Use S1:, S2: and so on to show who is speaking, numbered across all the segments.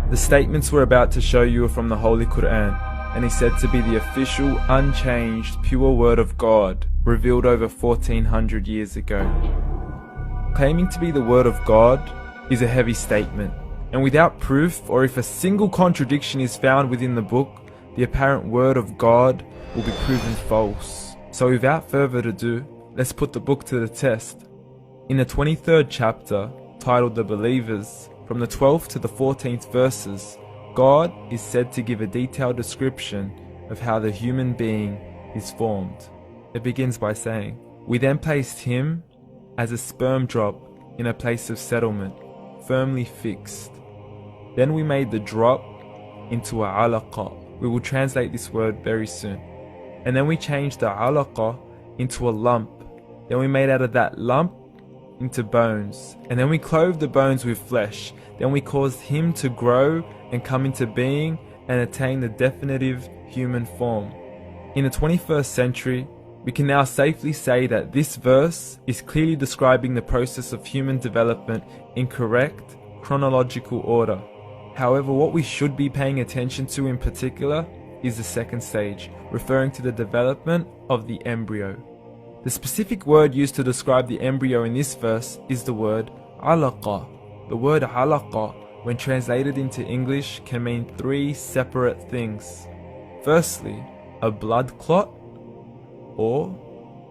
S1: The statements we're about to show you are from the Holy Quran, and is said to be the official, unchanged, pure word of God, revealed over 1400 years ago. Claiming to be the word of God is a heavy statement, and without proof, or if a single contradiction is found within the book, the apparent word of God will be proven false. So without further ado, let's put the book to the test. In the 23rd chapter, titled The Believers, from the 12th to the 14th verses, God is said to give a detailed description of how the human being is formed. It begins by saying, "We then placed him as a sperm drop in a place of settlement, firmly fixed. Then we made the drop into a alaqa." We will translate this word very soon. "And then we changed the alaqa into a lump. Then we made out of that lump into bones. And then we clothed the bones with flesh. Then we caused him to grow and come into being and attain the definitive human form." In the 21st century, we can now safely say that this verse is clearly describing the process of human development in correct chronological order. However, what we should be paying attention to in particular is the second stage, referring to the development of the embryo. The specific word used to describe the embryo in this verse is the word alaqa. The word alaqa, when translated into English, can mean three separate things. Firstly, a blood clot, or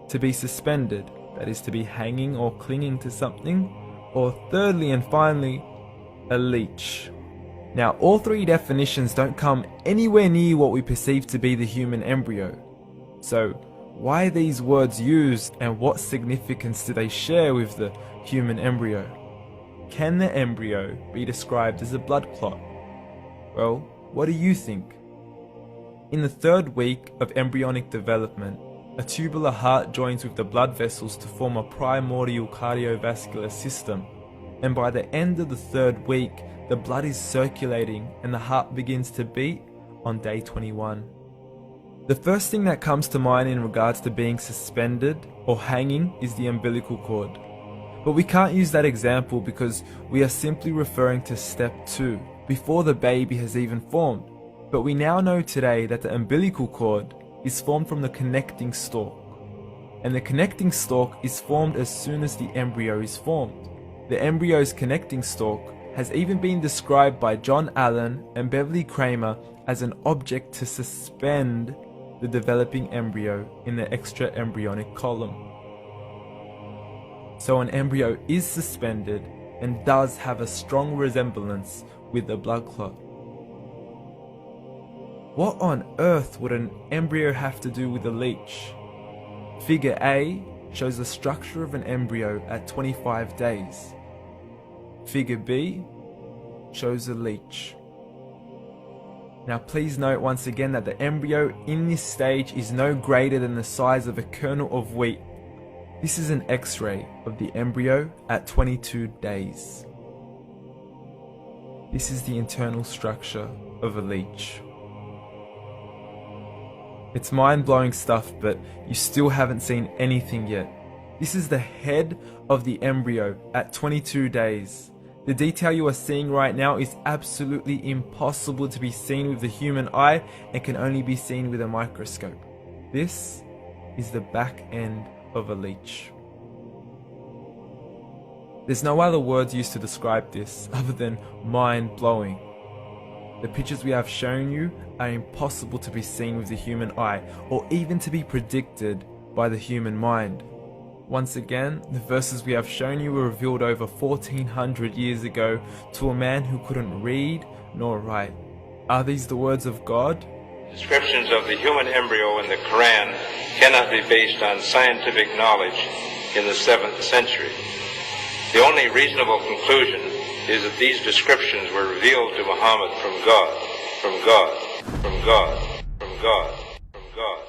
S1: to be suspended, that is to be hanging or clinging to something, or thirdly and finally, a leech. Now, all three definitions don't come anywhere near what we perceive to be the human embryo. So, why are these words used, and what significance do they share with the human embryo? Can the embryo be described as a blood clot? Well, what do you think? In the 3rd week of embryonic development, a tubular heart joins with the blood vessels to form a primordial cardiovascular system, and by the end of the 3rd week, the blood is circulating and the heart begins to beat on day 21. The first thing that comes to mind in regards to being suspended or hanging is the umbilical cord. But we can't use that example because we are simply referring to step 2, before the baby has even formed. But we now know today that the umbilical cord is formed from the connecting stalk. And the connecting stalk is formed as soon as the embryo is formed. The embryo's connecting stalk has even been described by John Allen and Beverly Kramer as an object to suspend the developing embryo in the extraembryonic column. So an embryo is suspended and does have a strong resemblance with a blood clot. What on earth would an embryo have to do with a leech? Figure A shows the structure of an embryo at 25 days. Figure B shows a leech. Now please note once again that the embryo in this stage is no greater than the size of a kernel of wheat. This is an X-ray of the embryo at 22 days. This is the internal structure of a leech. It's mind-blowing stuff, but you still haven't seen anything yet. This is the head of the embryo at 22 days. The detail you are seeing right now is absolutely impossible to be seen with the human eye and can only be seen with a microscope. This is the back end of a leech. There's no other words used to describe this other than mind-blowing. The pictures we have shown you are impossible to be seen with the human eye or even to be predicted by the human mind. Once again, the verses we have shown you were revealed over 1400 years ago to a man who couldn't read nor write. Are these the words of God?
S2: Descriptions of the human embryo in the Quran cannot be based on scientific knowledge in the 7th century. The only reasonable conclusion is that these descriptions were revealed to Muhammad from God, from God, from God, from God, from God.